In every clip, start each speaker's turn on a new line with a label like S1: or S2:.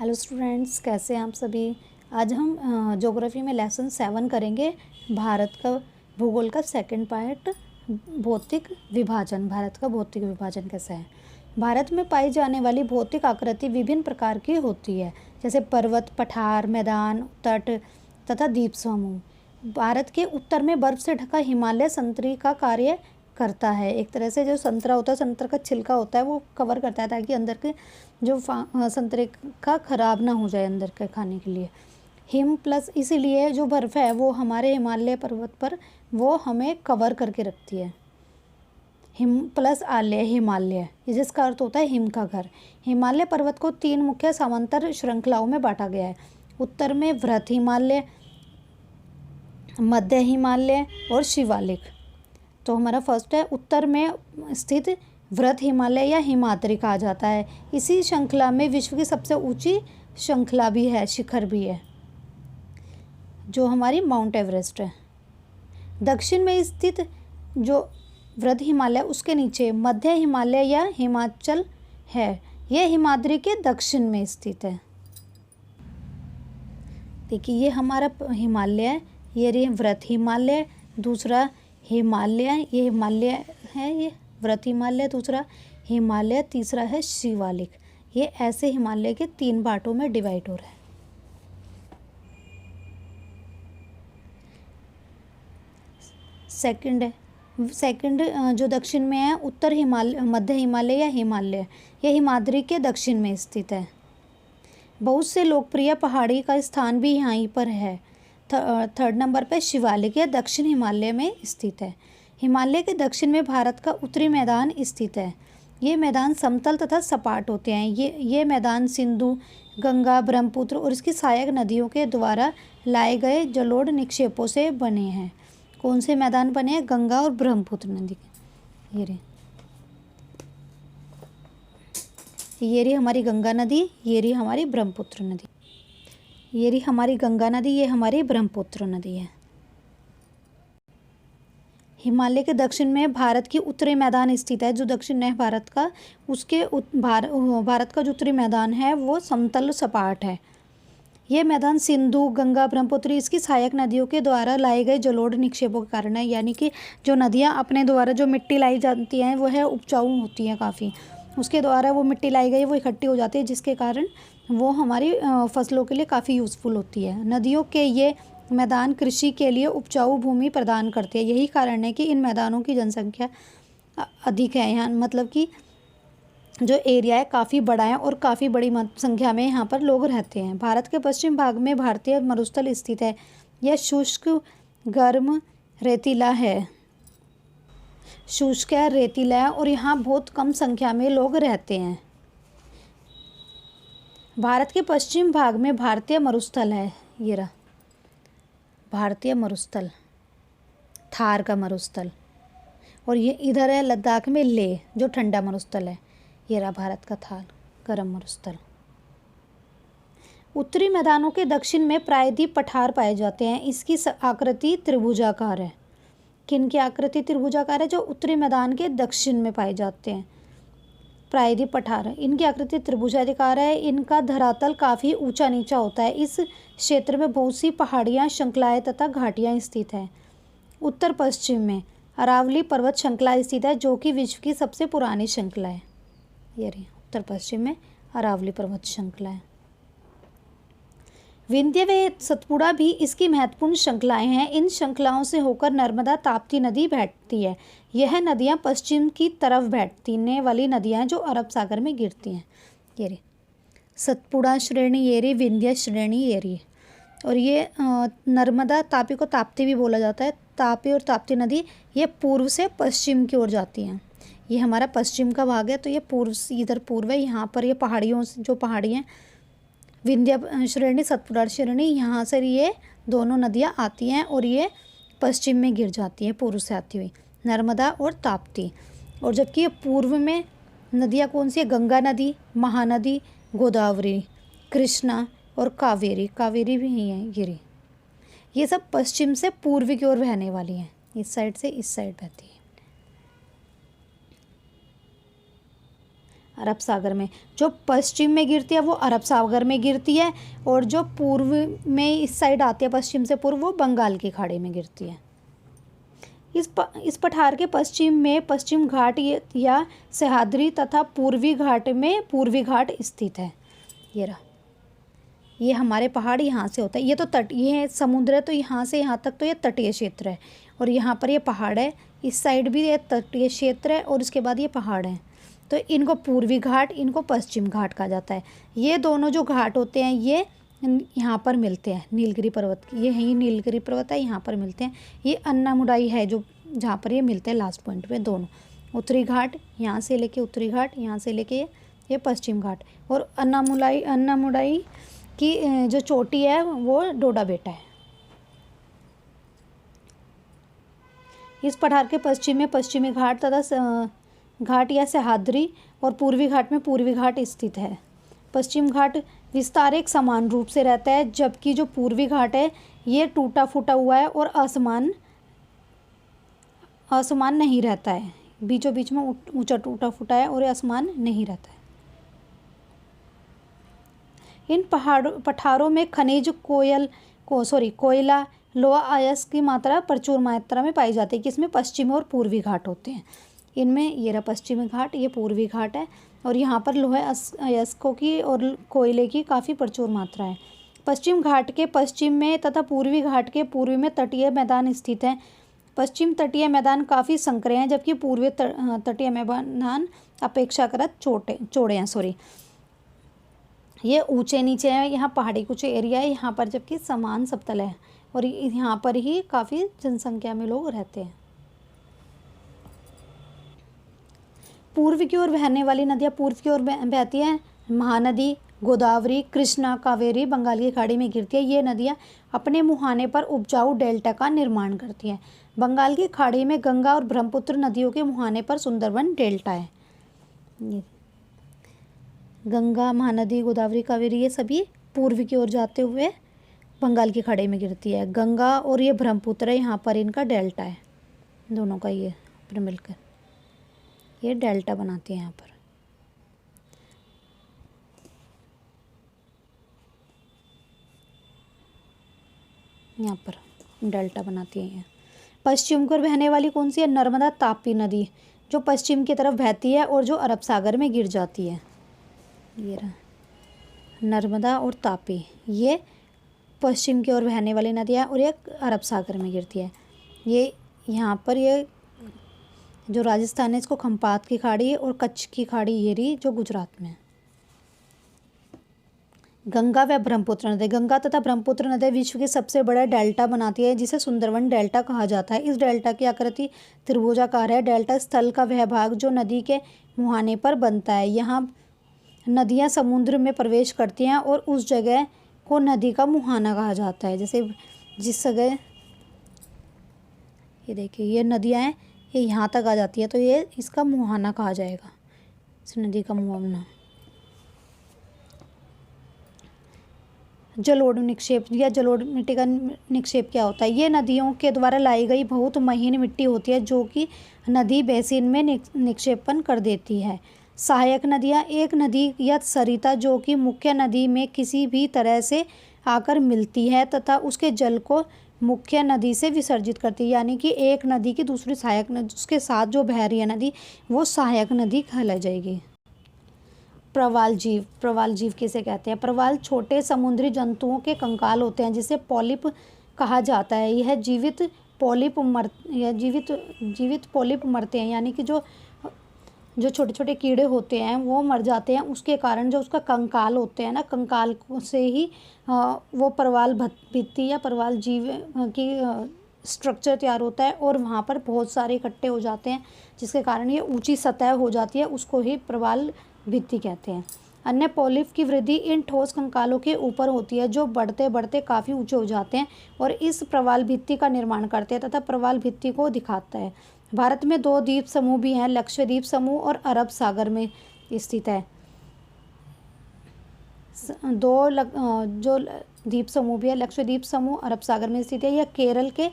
S1: Hello students, कैसे हैं आप सभी। आज हम ज्योग्राफी में लेसन 7 करेंगे। भारत का भूगोल का सेकंड पार्ट, भौतिक विभाजन। भारत का भौतिक विभाजन कैसा है। भारत में पाई जाने वाली भौतिक आकृति विभिन्न प्रकार की होती है, जैसे पर्वत, पठार, मैदान, तट तथा द्वीप समूह। भारत के उत्तर में बर्फ से ढका हिमालय संतरी का कार्य करता है। एक तरह से जो संतरा होता है, संतरा का छिलका होता है, वो कवर करता है ताकि अंदर के जो संतरे का ख़राब ना हो जाए अंदर के खाने के लिए। हिम प्लस, इसीलिए जो बर्फ़ है वो हमारे हिमालय पर्वत पर वो हमें कवर करके रखती है। हिम प्लस आलय, हिमालय, जिसका अर्थ होता है हिम का घर। हिमालय पर्वत को 3 मुख्य समांतर श्रृंखलाओं में बांटा गया है। उत्तर में वृहत हिमालय, मध्य हिमालय और शिवालिक। तो हमारा फर्स्ट है, उत्तर में स्थित वृहत हिमालय या हिमाद्री कहा जाता है। इसी श्रृंखला में विश्व की सबसे ऊंची श्रृंखला भी है, शिखर भी है, जो हमारी माउंट एवरेस्ट है। दक्षिण में स्थित जो वृहत हिमालय, उसके नीचे मध्य हिमालय या हिमाचल है। यह हिमाद्री के दक्षिण में स्थित है। देखिए, ये हमारा हिमालय है, ये रही वृहत हिमालय, दूसरा हिमालय, ये हिमालय है, ये वृहत हिमालय, दूसरा हिमालय, तीसरा है शिवालिक। ये ऐसे हिमालय के 3 बांटों में डिवाइड हो रहा है। सेकंड जो दक्षिण में है, उत्तर हिमालय, मध्य हिमालय या हिमालय, यह हिमाद्री के दक्षिण में स्थित है। बहुत से लोकप्रिय पहाड़ी का स्थान भी यहीं पर है। थर्ड नंबर पर शिवालिक, यह दक्षिण हिमालय में स्थित है। हिमालय के दक्षिण में भारत का उत्तरी मैदान स्थित है। ये मैदान समतल तथा सपाट होते हैं। ये मैदान सिंधु, गंगा, ब्रह्मपुत्र और इसकी सहायक नदियों के द्वारा लाए गए जलोढ़ निक्षेपों से बने हैं। कौन से मैदान बने हैं? गंगा और ब्रह्मपुत्र नदी के। ये रही हमारी गंगा नदी, ये रही हमारी ब्रह्मपुत्र नदी। ये रही हमारी गंगा नदी, ये हमारी ब्रह्मपुत्र नदी है। हिमालय के दक्षिण में भारत की उत्तरी मैदान स्थित है। जो दक्षिण है भारत का, उसके भारत का जो उत्तरी मैदान है वो समतल सपाट है। ये मैदान सिंधु, गंगा, ब्रह्मपुत्र, इसकी सहायक नदियों के द्वारा लाए गए जलोढ़ निक्षेपों के कारण है। यानी कि जो नदियाँ अपने द्वारा जो मिट्टी लाई जाती हैं वो है उपजाऊ होती हैं काफ़ी, उसके द्वारा वो मिट्टी लाई गई वो इकट्ठी हो जाती है, जिसके कारण वो हमारी फसलों के लिए काफ़ी यूज़फुल होती है। नदियों के ये मैदान कृषि के लिए उपजाऊ भूमि प्रदान करते हैं। यही कारण है कि इन मैदानों की जनसंख्या अधिक है यहाँ, मतलब कि जो एरिया है काफ़ी बड़ा है और काफ़ी बड़ी संख्या में यहाँ पर लोग रहते हैं। भारत के पश्चिम भाग में भारतीय मरुस्थल स्थित है। यह शुष्क, गर्म, रेतीला है। शुष्क है, रेतीला है और यहाँ बहुत कम संख्या में लोग रहते हैं। भारत के पश्चिम भाग में भारतीय मरुस्थल है। ये रहा भारतीय मरुस्थल, थार का मरुस्थल, और ये इधर है लद्दाख में लेह, जो ठंडा मरुस्थल है। ये रहा भारत का थार, गर्म मरुस्थल। उत्तरी मैदानों के दक्षिण में प्रायद्वीप पठार पाए जाते हैं। इसकी आकृति त्रिभुजाकार है। किन की आकृति त्रिभुजाकार है? जो उत्तरी मैदान के दक्षिण में पाए जाते हैं प्रायद्वीप पठार, इनकी आकृति त्रिभुजाकार है। इनका धरातल काफ़ी ऊंचा नीचा होता है। इस क्षेत्र में बहुत सी पहाड़ियाँ, श्रृंखलाएँ तथा घाटियाँ स्थित हैं। उत्तर पश्चिम में अरावली पर्वत श्रृंखला स्थित है, जो कि विश्व की सबसे पुरानी श्रृंखला है। ये रही उत्तर पश्चिम में अरावली पर्वत श्रृंखला है। विंध्य व सतपुड़ा भी इसकी महत्वपूर्ण श्रृंखलाएं हैं। इन श्रृंखलाओं से होकर नर्मदा, ताप्ती नदी बहती है। यह नदियां पश्चिम की तरफ बहने वाली नदियां हैं जो अरब सागर में गिरती हैं। ये रही सतपुड़ा श्रेणी, ये रही विंध्य श्रेणी, ये रही। और ये नर्मदा, तापी को ताप्ती भी बोला जाता है। तापी और ताप्ती नदी ये पूर्व से पश्चिम की ओर जाती हैं। ये हमारा पश्चिम का भाग है, तो ये पूर्व, इधर पूर्व है। यहाँ पर ये पहाड़ियों से, जो पहाड़ी हैं, विंध्य श्रेणी, सतपुड़ा श्रेणी, यहाँ से ये दोनों नदियाँ आती हैं और ये पश्चिम में गिर जाती हैं पूर्व से आती हुई, नर्मदा और ताप्ती। और जबकि ये पूर्व में नदियाँ कौन सी है? गंगा नदी, महानदी, गोदावरी, कृष्णा और कावेरी। कावेरी भी ही है गिरी। ये सब पश्चिम से पूर्व की ओर बहने वाली हैं, इस साइड से इस साइड बहती है। अरब सागर में। जो पश्चिम में गिरती है वो अरब सागर में गिरती है, और जो पूर्व में इस साइड आती है पश्चिम से पूर्व, वो बंगाल की खाड़ी में गिरती है। इस पठार के पश्चिम में पश्चिम घाट या सह्याद्री तथा पूर्वी घाट में पूर्वी घाट स्थित है। ये रहा, ये हमारे पहाड़ यहाँ से होता है, ये तो तट, ये समुद्र है, तो यहाँ से यहाँ तक तो ये तटीय क्षेत्र है, और यहाँ पर ये पहाड़ है, इस साइड भी ये तटीय क्षेत्र है, और उसके बाद ये पहाड़ है। तो इनको पूर्वी घाट, इनको पश्चिम घाट कहा जाता है। ये दोनों जो घाट होते हैं ये यहाँ पर मिलते हैं नीलगिरी पर्वत, ये यही नीलगिरी पर्वत है, यहाँ पर मिलते हैं। ये अन्नामुडाई है जो जहाँ पर ये मिलते हैं लास्ट पॉइंट पे दोनों। उत्तरी घाट यहाँ से लेके उत्तरी घाट, यहाँ से लेके ये पश्चिम घाट, और अन्नामुडाई की जो चोटी है वो डोडा बेटा है। इस पठार के पश्चिम में पश्चिमी घाट तथा घाट या सह्याद्री, और पूर्वी घाट में पूर्वी घाट स्थित है। पश्चिम घाट विस्तार एक समान रूप से रहता है, जबकि जो पूर्वी घाट है ये टूटा फूटा हुआ है और असमान नहीं रहता है, बीचों बीच में ऊंचा टूटा फूटा है और असमान नहीं रहता है। इन पठारों में खनिज कोयला, लोहा अयस्क की मात्रा प्रचुर मात्रा में पाई जाती है, किसमें? पश्चिमी और पूर्वी घाट होते हैं। इनमें ये रहा पश्चिमी घाट, ये पूर्वी घाट है, और यहाँ पर लोहे अयस्कों की और कोयले की काफ़ी प्रचुर मात्रा है। पश्चिम घाट के पश्चिम में तथा पूर्वी घाट के पूर्व में तटीय मैदान स्थित हैं। पश्चिम तटीय मैदान काफ़ी संकरे हैं, जबकि पूर्वी तटीय मैदान अपेक्षाकृत चौड़े हैं। ये ऊंचे नीचे हैं, यहाँ पहाड़ी कुछ एरिया है, यहाँ पर जबकि समान समतल है, और यहाँ पर ही काफ़ी जनसंख्या में लोग रहते हैं। पूर्व की ओर बहने वाली नदियाँ पूर्व की ओर बहती हैं। महानदी, गोदावरी, कृष्णा, कावेरी बंगाल की खाड़ी में गिरती है। ये नदियाँ अपने मुहाने पर उपजाऊ डेल्टा का निर्माण करती हैं। बंगाल की खाड़ी में गंगा और ब्रह्मपुत्र नदियों के मुहाने पर सुंदरवन डेल्टा है। गंगा, महानदी, गोदावरी, कावेरी ये सभी पूर्व की ओर जाते हुए बंगाल की खाड़ी में गिरती है। गंगा और ये ब्रह्मपुत्र है, यहाँ पर इनका डेल्टा है, दोनों का ये अपने मिलकर ये डेल्टा बनाती है। यहाँ पर डेल्टा बनाती है। पश्चिम की ओर बहने वाली कौन सी है? नर्मदा ताप्ती नदी, जो पश्चिम की तरफ बहती है और जो अरब सागर में गिर जाती है। ये रहा नर्मदा और तापी, ये पश्चिम की ओर बहने वाली नदियाँ और ये अरब सागर में गिरती है। ये यहाँ पर ये जो राजस्थान है इसको खंपात की खाड़ी है, और कच्छ की खाड़ी ये रही जो गुजरात में है। गंगा व ब्रह्मपुत्र नदी, गंगा तथा ब्रह्मपुत्र नदी विश्व की सबसे बड़ा डेल्टा बनाती है, जिसे सुंदरवन डेल्टा कहा जाता है। इस डेल्टा की आकृति त्रिभुजाकार है। डेल्टा स्थल का वह भाग जो नदी के मुहाने पर बनता है। यहाँ नदियाँ समुद्र में प्रवेश करती हैं और उस जगह को नदी का मुहाना कहा जाता है। जैसे जिस जगह ये देखिए ये नदियाँ हैं, ये यहाँ तक आ जाती है तो ये इसका मुहाना कहा जाएगा, इस नदी का मुहाना। जलोढ़ निक्षेप या जलोढ़ मिट्टी का निक्षेप क्या होता है? ये नदियों के द्वारा लाई गई बहुत महीन मिट्टी होती है, जो कि नदी बेसिन में निक्षेपण कर देती है। सहायक नदियाँ, एक नदी या सरिता जो कि मुख्य नदी में किसी भी तरह से आकर मिलती है तथा उसके जल को मुख्य नदी से विसर्जित करती है, यानी कि एक नदी की दूसरी सहायक नदी उसके साथ जो बह रही है नदी, वो सहायक नदी कहलाई जाएगी। प्रवाल जीव, प्रवाल जीव किसे कहते हैं? प्रवाल छोटे समुद्री जंतुओं के कंकाल होते हैं, जिसे पॉलिप कहा जाता है। यह जीवित पॉलिप मरते हैं, यानी कि जो छोटे छोटे कीड़े होते हैं वो मर जाते हैं, उसके कारण जो उसका कंकाल होते हैं ना, कंकाल से ही वो प्रवाल भित्ति या प्रवाल जीव की स्ट्रक्चर तैयार होता है, और वहाँ पर बहुत सारे इकट्ठे हो जाते हैं, जिसके कारण ये ऊंची सतह हो जाती है, उसको ही प्रवाल भित्ति कहते हैं। अन्य पॉलिप की वृद्धि इन ठोस कंकालों के ऊपर होती है, जो बढ़ते बढ़ते काफ़ी ऊंचे हो जाते हैं और इस प्रवाल भित्ति का निर्माण करते हैं तथा प्रवाल भित्ति को दिखाता है। भारत में 2 द्वीप समूह भी हैं, लक्षद्वीप समूह और अरब सागर में स्थित है। जो द्वीप समूह भी है, लक्षद्वीप समूह अरब सागर में स्थित है। यह केरल के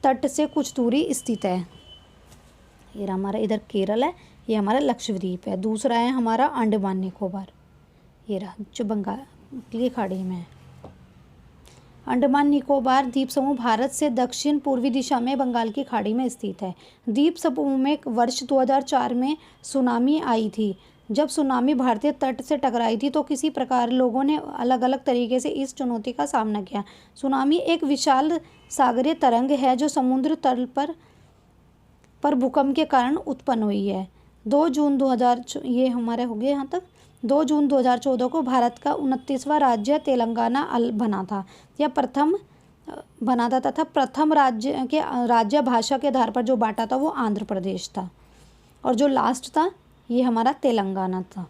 S1: तट से कुछ दूरी स्थित है। ये हमारा इधर केरल है, ये हमारा लक्षद्वीप है। दूसरा है हमारा अंडमान निकोबार, ये रहा जो बंगाल की खाड़ी में है। अंडमान निकोबार द्वीप समूह भारत से दक्षिण पूर्वी दिशा में बंगाल की खाड़ी में स्थित है। द्वीप समूह में वर्ष 2004 में सुनामी आई थी। जब सुनामी भारतीय तट से टकराई थी तो किसी प्रकार लोगों ने अलग अलग तरीके से इस चुनौती का सामना किया। सुनामी एक विशाल सागरीय तरंग है जो समुद्र तल पर भूकंप के कारण उत्पन्न हुई है। 2 जून 2000 ये हमारे हो गए यहाँ तक। 2 जून 2014 को भारत का 29वां राज्य तेलंगाना बना था। यह प्रथम बना था तथा प्रथम राज्य भाषा के आधार पर जो बांटा था वो आंध्र प्रदेश था, और जो लास्ट था ये हमारा तेलंगाना था।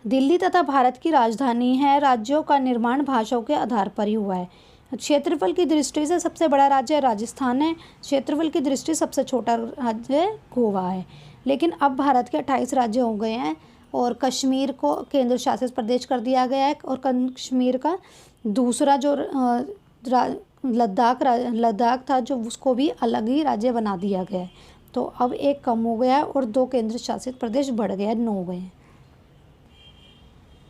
S1: दिल्ली तथा भारत की राजधानी है। राज्यों का निर्माण भाषाओं के आधार पर ही हुआ है। क्षेत्रफल की दृष्टि से सबसे बड़ा राज्य राजस्थान है। क्षेत्रफल की दृष्टि से सबसे छोटा राज्य गोवा है। लेकिन अब भारत के 28 राज्य हो गए हैं और कश्मीर को केंद्र शासित प्रदेश कर दिया गया है, और कश्मीर का दूसरा जो लद्दाख था जो उसको भी अलग ही राज्य बना दिया गया है। तो अब एक कम हो गया है और 2 केंद्र शासित प्रदेश बढ़ गया, 9 हो गए हैं।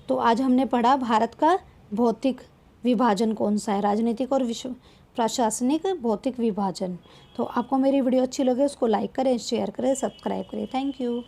S1: तो आज हमने पढ़ा भारत का भौतिक विभाजन कौन सा है, राजनीतिक और विश्व प्रशासनिक भौतिक विभाजन। तो आपको मेरी वीडियो अच्छी लगे उसको लाइक करें, शेयर करें, सब्सक्राइब करें। Thank you.